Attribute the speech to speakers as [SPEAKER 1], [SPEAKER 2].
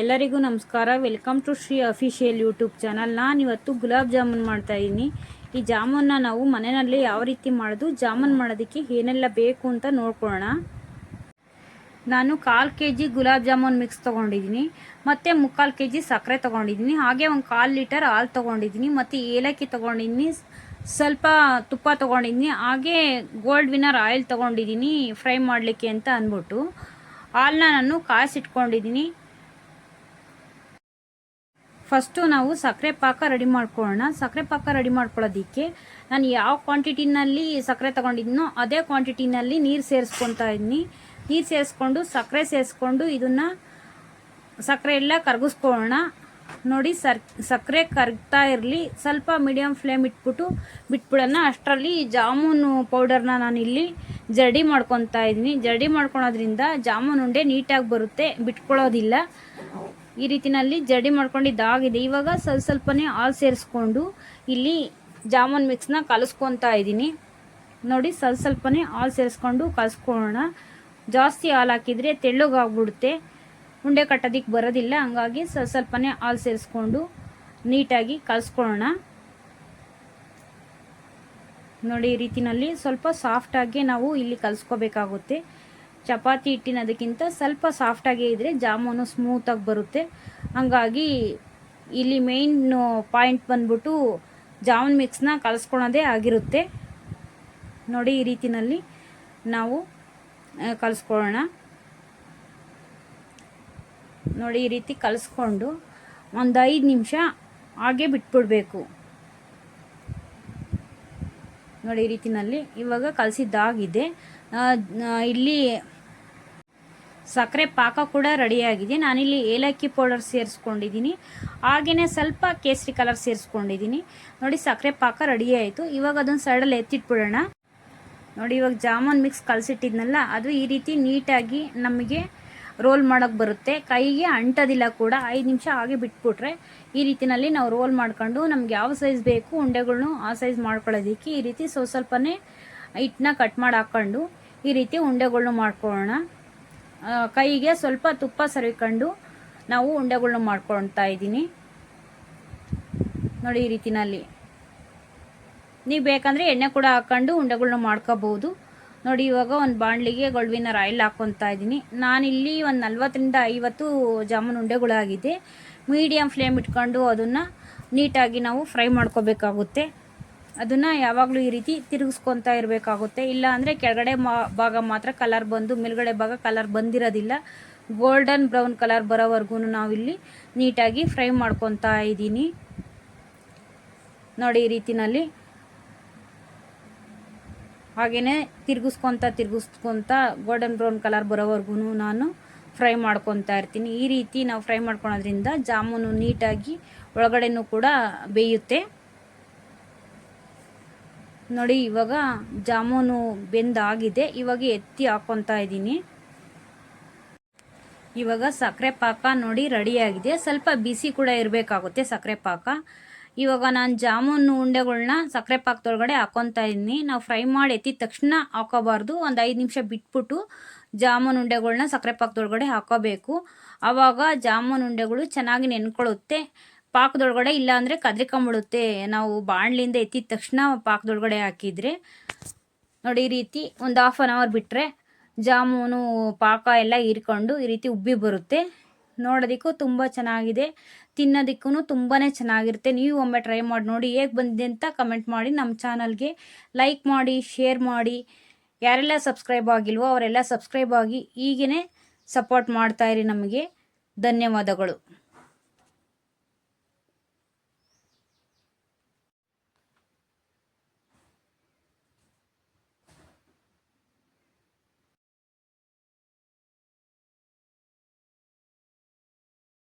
[SPEAKER 1] ಎಲ್ಲರಿಗೂ ನಮಸ್ಕಾರ. Welcome to Shri official YouTube channel. ನಾನು ಇವತ್ತು ಗುಲಾಬ್ ಜಾಮೂನ್ ಮಾಡ್ತಾಯಿದ್ದೀನಿ. ಈ ಜಾಮೂನ್ನ ನಾವು ಮನೆಯಲ್ಲಿ ಯಾವ ರೀತಿ ಮಾಡೋದು, ಜಾಮೂನ್ ಮಾಡೋದಕ್ಕೆ ಏನೆಲ್ಲ ಬೇಕು ಅಂತ ನೋಡ್ಕೊಳ್ಳೋಣ. ನಾನು 1/4 kg ಗುಲಾಬ್ ಜಾಮೂನ್ ಮಿಕ್ಸ್ ತೊಗೊಂಡಿದ್ದೀನಿ, ಮತ್ತು 3/4 kg ಸಕ್ಕರೆ ತೊಗೊಂಡಿದ್ದೀನಿ, ಹಾಗೆ ಒಂದು 1/4 ಲೀಟರ್ ಹಾಲು ತೊಗೊಂಡಿದ್ದೀನಿ, ಮತ್ತು ಏಲಕ್ಕಿ ತೊಗೊಂಡಿದ್ದೀನಿ, ಸ್ವಲ್ಪ ತುಪ್ಪ ತೊಗೊಂಡಿದ್ದೀನಿ, ಹಾಗೆ ಗೋಲ್ಡ್ ವಿನ್ನರ್ ಆಯಿಲ್ ತೊಗೊಂಡಿದ್ದೀನಿ ಫ್ರೈ ಮಾಡಲಿಕ್ಕೆ ಅಂತ ಅಂದ್ಬಿಟ್ಟು. ಹಾಲನ್ನ ನಾನು ಕಾಯಿಸಿಟ್ಕೊಂಡಿದ್ದೀನಿ. ಫಸ್ಟು ನಾವು ಸಕ್ಕರೆ ಪಾಕ ರೆಡಿ ಮಾಡ್ಕೊಳ್ಳೋಣ. ಸಕ್ಕರೆ ಪಾಕ ರೆಡಿ ಮಾಡ್ಕೊಳ್ಳೋದಕ್ಕೆ ನಾನು ಯಾವ ಕ್ವಾಂಟಿಟಿನಲ್ಲಿ ಸಕ್ಕರೆ ತೊಗೊಂಡಿದ್ದೀನೋ ಅದೇ ಕ್ವಾಂಟಿಟಿನಲ್ಲಿ ನೀರು ಸೇರಿಸ್ಕೊತಾ ಇದ್ದೀನಿ. ನೀರು ಸೇರಿಸ್ಕೊಂಡು ಸಕ್ಕರೆ ಸೇರಿಸ್ಕೊಂಡು ಇದನ್ನು ಸಕ್ಕರೆ ಎಲ್ಲ ಕರಗಿಸ್ಕೊಳ್ಳೋಣ. ನೋಡಿ, ಸಕ್ಕರೆ ಕರಗ್ತಾ ಇರಲಿ, ಸ್ವಲ್ಪ ಮೀಡಿಯಮ್ ಫ್ಲೇಮ್ ಇಟ್ಬಿಟ್ಟು ಬಿಟ್ಬಿಡೋಣ. ಅಷ್ಟರಲ್ಲಿ ಜಾಮೂನು ಪೌಡರ್ನ ನಾನಿಲ್ಲಿ ಜರಡಿ ಮಾಡ್ಕೊತಾ ಇದ್ದೀನಿ. ಜರಡಿ ಮಾಡ್ಕೊಳೋದ್ರಿಂದ ಜಾಮೂನು ಉಂಡೆ ನೀಟಾಗಿ ಬರುತ್ತೆ, ಬಿಟ್ಕೊಳ್ಳೋದಿಲ್ಲ. ಈ ರೀತಿನಲ್ಲಿ ಜರಡಿ ಮಾಡ್ಕೊಂಡಿದ್ದಾಗಿದೆ. ಇವಾಗ ಸ್ವಲ್ಪನೇ ಹಾಲು ಸೇರಿಸ್ಕೊಂಡು ಇಲ್ಲಿ ಜಾಮೂನ್ ಮಿಕ್ಸ್ನ ಕಲಿಸ್ಕೊತಾ ಇದ್ದೀನಿ. ನೋಡಿ, ಸ್ವಲ್ಪನೇ ಹಾಲು ಸೇರಿಸ್ಕೊಂಡು ಕಲಿಸ್ಕೊಳ್ಳೋಣ. ಜಾಸ್ತಿ ಹಾಲು ಹಾಕಿದರೆ ತೆಳ್ಳಗಾಗ್ಬಿಡುತ್ತೆ, ಉಂಡೆ ಕಟ್ಟೋದಕ್ಕೆ ಬರೋದಿಲ್ಲ. ಹಂಗಾಗಿ ಸ್ವಲ್ಪನೇ ಹಾಲು ಸೇರಿಸ್ಕೊಂಡು ನೀಟಾಗಿ ಕಲಿಸ್ಕೊಳ್ಳೋಣ. ನೋಡಿ, ಈ ರೀತಿನಲ್ಲಿ ಸ್ವಲ್ಪ ಸಾಫ್ಟಾಗಿ ನಾವು ಇಲ್ಲಿ ಕಲಿಸ್ಕೋಬೇಕಾಗುತ್ತೆ. ಚಪಾತಿ ಹಿಟ್ಟಿನದಕ್ಕಿಂತ ಸ್ವಲ್ಪ ಸಾಫ್ಟಾಗೇ ಇದ್ದರೆ ಜಾಮೂನು ಸ್ಮೂತಾಗಿ ಬರುತ್ತೆ. ಹಂಗಾಗಿ ಇಲ್ಲಿ ಮೇಯ್ನ್ ಪಾಯಿಂಟ್ ಬಂದ್ಬಿಟ್ಟು ಜಾಮೂನ್ ಮಿಕ್ಸ್ನ ಕಲಿಸ್ಕೊಳೋದೇ ಆಗಿರುತ್ತೆ. ನೋಡಿ, ಈ ರೀತಿನಲ್ಲಿ ನಾವು ಕಲಿಸ್ಕೊಳ್ಳೋಣ. ನೋಡಿ, ಈ ರೀತಿ ಕಲಿಸ್ಕೊಂಡು ಒಂದು 5 ನಿಮಿಷ ಹಾಗೆ ಬಿಟ್ಬಿಡಬೇಕು. ನೋಡಿ, ಈ ರೀತಿನಲ್ಲಿ ಇವಾಗ ಕಲಸಿದ್ದಾಗಿದೆ. ಇಲ್ಲಿ ಸಕ್ಕರೆ ಪಾಕ ಕೂಡ ರೆಡಿಯಾಗಿದೆ. ನಾನಿಲ್ಲಿ ಏಲಕ್ಕಿ ಪೌಡರ್ ಸೇರಿಸ್ಕೊಂಡಿದ್ದೀನಿ, ಹಾಗೆಯೇ ಸ್ವಲ್ಪ ಕೇಸರಿ ಕಲರ್ ಸೇರಿಸ್ಕೊಂಡಿದ್ದೀನಿ. ನೋಡಿ, ಸಕ್ಕರೆ ಪಾಕ ರೆಡಿ ಆಯಿತು. ಇವಾಗ ಅದನ್ನು ಸೈಡಲ್ಲಿ ಎತ್ತಿಟ್ಬಿಡೋಣ. ನೋಡಿ, ಇವಾಗ ಜಾಮೂನ್ ಮಿಕ್ಸ್ ಕಲಸಿಟ್ಟಿದ್ನಲ್ಲ, ಅದು ಈ ರೀತಿ ನೀಟಾಗಿ ನಮಗೆ ರೋಲ್ ಮಾಡೋಕ್ಕೆ ಬರುತ್ತೆ, ಕೈಗೆ ಅಂಟೋದಿಲ್ಲ ಕೂಡ. 5 ನಿಮಿಷ ಹಾಗೆ ಬಿಟ್ಬಿಟ್ರೆ ಈ ರೀತಿನಲ್ಲಿ ನಾವು ರೋಲ್ ಮಾಡ್ಕೊಂಡು ನಮ್ಗೆ ಯಾವ ಸೈಜ್ ಬೇಕು ಉಂಡೆಗಳ್ನು ಆ ಸೈಜ್ ಮಾಡ್ಕೊಳ್ಳೋದಕ್ಕೆ ಈ ರೀತಿ ಸ್ವಲ್ಪನೇ ಹಿಟ್ಟನ್ನ ಕಟ್ ಮಾಡಿ ಹಾಕ್ಕೊಂಡು ಈ ರೀತಿ ಉಂಡೆಗಳ್ನು ಮಾಡ್ಕೊಳ್ಳೋಣ. ಕೈಗೆ ಸ್ವಲ್ಪ ತುಪ್ಪ ಸರಿಕೊಂಡು ನಾವು ಉಂಡೆಗಳ್ನು ಮಾಡ್ಕೊಳ್ತಾ ಇದ್ದೀನಿ. ನೋಡಿ, ಈ ರೀತಿನಲ್ಲಿ ನೀವು ಬೇಕಂದರೆ ಎಣ್ಣೆ ಕೂಡ ಹಾಕ್ಕೊಂಡು ಉಂಡೆಗಳ್ನು ಮಾಡ್ಕೋಬಹುದು. ನೋಡಿ, ಇವಾಗ ಒಂದು ಬಾಣಲಿಗೆ ಗೋಲ್ಡ್ ವಿನ್ನರ್ ಆಯಿಲ್ ಹಾಕ್ಕೊತಾ ಇದ್ದೀನಿ. ನಾನಿಲ್ಲಿ ಒಂದು 40ರಿಂದ 50 ಜಾಮೂನ್ ಉಂಡೆಗಳಾಗಿದೆ. ಮೀಡಿಯಮ್ ಫ್ಲೇಮ್ ಇಟ್ಕೊಂಡು ಅದನ್ನು ನೀಟಾಗಿ ನಾವು ಫ್ರೈ ಮಾಡ್ಕೋಬೇಕಾಗುತ್ತೆ. ಅದನ್ನು ಯಾವಾಗಲೂ ಈ ರೀತಿ ತಿರುಗಿಸ್ಕೊತಾ ಇರಬೇಕಾಗುತ್ತೆ. ಇಲ್ಲ ಅಂದರೆ ಕೆಳಗಡೆ ಭಾಗ ಮಾತ್ರ ಕಲರ್ ಬಂದು ಮೇಲ್ಗಡೆ ಭಾಗ ಕಲರ್ ಬಂದಿರೋದಿಲ್ಲ. ಗೋಲ್ಡನ್ ಬ್ರೌನ್ ಕಲರ್ ಬರೋವರೆಗೂ ನಾವಿಲ್ಲಿ ನೀಟಾಗಿ ಫ್ರೈ ಮಾಡ್ಕೊತಾ ಇದ್ದೀನಿ. ನೋಡಿ, ಈ ರೀತಿನಲ್ಲಿ ಹಾಗೆಯೇ ತಿರುಗಿಸ್ಕೊತಾ ಗೋಲ್ಡನ್ ಬ್ರೌನ್ ಕಲರ್ ಬರೋವರೆಗೂ ನಾನು ಫ್ರೈ ಮಾಡ್ಕೊತಾ ಇರ್ತೀನಿ. ಈ ರೀತಿ ನಾವು ಫ್ರೈ ಮಾಡ್ಕೊಳೋದ್ರಿಂದ ಜಾಮೂನು ನೀಟಾಗಿ ಒಳಗಡೆನೂ ಕೂಡ ಬೇಯುತ್ತೆ. ನೋಡಿ, ಇವಾಗ ಜಾಮೂನು ಬೆಂದಾಗಿದೆ. ಇವಾಗ ಎತ್ತಿ ಹಾಕ್ಕೊತಾ ಇದ್ದೀನಿ. ಇವಾಗ ಸಕ್ಕರೆ ಪಾಕ ನೋಡಿ ರೆಡಿಯಾಗಿದೆ. ಸ್ವಲ್ಪ ಬಿಸಿ ಕೂಡ ಇರಬೇಕಾಗುತ್ತೆ ಸಕ್ಕರೆ ಪಾಕ. ಇವಾಗ ನಾನು ಜಾಮೂನು ಉಂಡೆಗಳ್ನ ಸಕ್ಕರೆ ಪಾಕದೊಳಗಡೆ ಹಾಕ್ಕೊತಾ ಇದ್ದೀನಿ. ನಾವು ಫ್ರೈ ಮಾಡಿ ಎತ್ತಿದ ತಕ್ಷಣ ಹಾಕೋಬಾರ್ದು, ಒಂದು 5 ನಿಮಿಷ ಬಿಟ್ಬಿಟ್ಟು ಜಾಮೂನು ಉಂಡೆಗಳ್ನ ಸಕ್ಕರೆ ಪಾಕದೊಳಗಡೆ ಹಾಕೋಬೇಕು. ಆವಾಗ ಜಾಮೂನು ಉಂಡೆಗಳು ಚೆನ್ನಾಗಿ ನೆನ್ಕೊಳ್ಳುತ್ತೆ ಪಾಕದೊಳಗಡೆ. ಇಲ್ಲ ಅಂದರೆ ಕದ್ರಿಕೊಂಬಿಡುತ್ತೆ ನಾವು ಬಾಣಲಿಂದ ಎತ್ತಿದ ತಕ್ಷಣ ಪಾಕದೊಳಗಡೆ ಹಾಕಿದರೆ. ನೋಡಿ, ಈ ರೀತಿ ಒಂದು 1/2 hour ಬಿಟ್ಟರೆ ಜಾಮೂನು ಪಾಕ ಎಲ್ಲ ಹೀರ್ಕೊಂಡು ಈ ರೀತಿ ಉಬ್ಬಿ ಬರುತ್ತೆ. ನೋಡೋದಕ್ಕೂ ತುಂಬ ಚೆನ್ನಾಗಿದೆ, ತಿನ್ನೋದಕ್ಕೂ ತುಂಬಾ ಚೆನ್ನಾಗಿರುತ್ತೆ. ನೀವು ಒಮ್ಮೆ ಟ್ರೈ ಮಾಡಿ ನೋಡಿ, ಹೇಗೆ ಬಂದಿದೆ ಅಂತ ಕಮೆಂಟ್ ಮಾಡಿ. ನಮ್ಮ ಚಾನಲ್ಗೆ ಲೈಕ್ ಮಾಡಿ, ಶೇರ್ ಮಾಡಿ. ಯಾರೆಲ್ಲ ಸಬ್ಸ್ಕ್ರೈಬ್ ಆಗಿಲ್ವೋ ಅವರೆಲ್ಲ ಸಬ್ಸ್ಕ್ರೈಬ್ ಆಗಿ ಹೀಗೇ ಸಪೋರ್ಟ್ ಮಾಡ್ತಾಯಿರಿ ನಮಗೆ. ಧನ್ಯವಾದಗಳು.